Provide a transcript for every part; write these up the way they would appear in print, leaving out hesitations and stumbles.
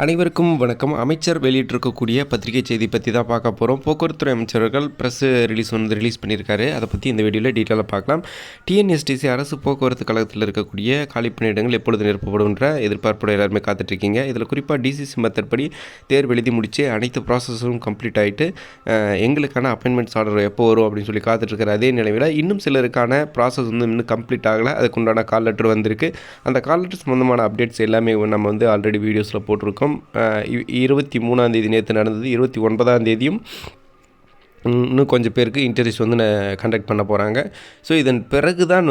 அனைவருக்கும் வணக்கம். அமைச்சர் வெளியிட்டிருக்கக்கூடிய பத்திரிகை செய்தி பற்றி தான் பார்க்க போகிறோம். போக்குவரத்துறை அமைச்சர்கள் ப்ரெஸ் ரிலீஸ் பண்ணியிருக்காரு. அதை பற்றி இந்த வீடியோவில் டீட்டெயிலாக பார்க்கலாம். டிஎன்எஸ்டிசி அரசு போக்குவரத்து கழகத்தில் இருக்கக்கூடிய காலிப்பணியிடங்கள் எப்பொழுது நிரப்பப்படுன்ற எதிர்பார்ப்போடு எல்லாருமே காத்துட்ருக்கீங்க. இதில் குறிப்பாக டிசிசி மெத்தட் படி தேர்வு எழுதி முடித்து அனைத்து ப்ராசஸும் கம்ப்ளீட் ஆகிட்டு எங்களுக்கான அப்பாயின்மெண்ட்ஸ் ஆர்டர் எப்போ வரும் அப்படின்னு சொல்லி காத்துட்ருக்கிற அதே நிலையில் இன்னும் சிலருக்கான ப்ராசஸ் இன்னும் கம்ப்ளீட் ஆகலை. அதுக்குண்டான கால் லெட்டர் வந்திருக்கு. அந்த கால் லெட்டர் சம்மந்தமான அப்டேட்ஸ் எல்லாமே நம்ம ஆல்ரெடி வீடியோஸில் போட்டிருக்கோம். 23ஆம் தேதி நேற்று நடந்தது. 29ஆம் தேதியும் இன்னும் கொஞ்சம் பேருக்கு இன்டர்வியூஸ் கண்டக்ட் பண்ண போகிறாங்க. ஸோ இதன் பிறகு தான்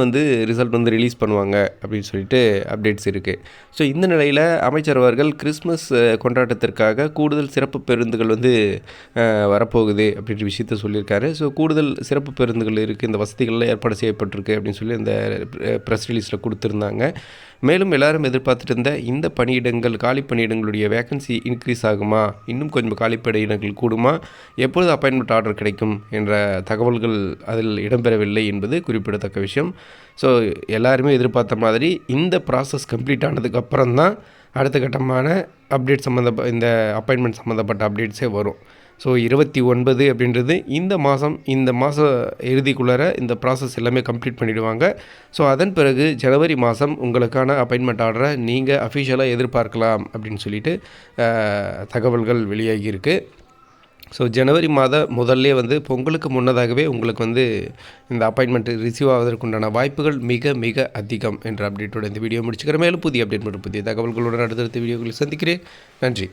ரிசல்ட் ரிலீஸ் பண்ணுவாங்க அப்படின்னு சொல்லிட்டு அப்டேட்ஸ் இருக்குது. ஸோ இந்த நிலையில் அமைச்சர் அவர்கள் கிறிஸ்மஸ் கொண்டாட்டத்திற்காக கூடுதல் சிறப்பு பேருந்துகள் வரப்போகுது அப்படின்ற விஷயத்த சொல்லியிருக்காரு. ஸோ கூடுதல் சிறப்பு பேருந்துகள் இருக்குது, இந்த வசதிகள்லாம் ஏற்பாடு செய்யப்பட்டிருக்கு அப்படின்னு சொல்லி இந்த ப்ரெஸ் ரிலீஸில் கொடுத்துருந்தாங்க. மேலும் எல்லாரும் எதிர்பார்த்துட்டு இருந்த இந்த பணியிடங்கள் காலி பணியிடங்களுடைய வேக்கன்சி இன்க்ரீஸ் ஆகுமா, இன்னும் கொஞ்சம் காலி பணியிடங்கள் கூடுமா, எப்பொழுது அப்பாயின்மெண்ட் ஆர்டர் கிடைக்கும் என்ற தகவல்கள் அதில் இடம்பெறவில்லை என்பது குறிப்பிடத்தக்க விஷயம். ஸோ எல்லாருமே எதிர்பார்த்த மாதிரி இந்த ப்ராசஸ் கம்ப்ளீட் ஆனதுக்கப்புறம் தான் அடுத்த கட்டமான அப்டேட் இந்த அப்பாயின்மெண்ட் சம்மந்தப்பட்ட அப்டேட்ஸே வரும். ஸோ 29 அப்படின்றது இந்த மாதம் இறுதிக்குள்ளார இந்த ப்ராசஸ் எல்லாமே கம்ப்ளீட் பண்ணிவிடுவாங்க. ஸோ அதன் பிறகு ஜனவரி மாதம் உங்களுக்கான அப்பாயின்மெண்ட் ஆர்டரை நீங்கள் அஃபிஷியலாக எதிர்பார்க்கலாம் அப்படின்னு சொல்லிட்டு தகவல்கள் வெளியாகியிருக்கு. ஸோ ஜனவரி முதல்லே பொங்கலுக்கு முன்னதாகவே உங்களுக்கு இந்த அப்பாயின்மெண்ட் ரிசீவ் ஆவதற்குண்டான வாய்ப்புகள் மிக மிக அதிகம் என்ற அப்டேட்டோட இந்த வீடியோ முடிச்சுக்கிறேன். மேலும் புதிய அப்டேட் மற்றும் புதிய தகவல்களுடன் அடுத்தடுத்த வீடியோக்களை சந்திக்கிறேன். நன்றி.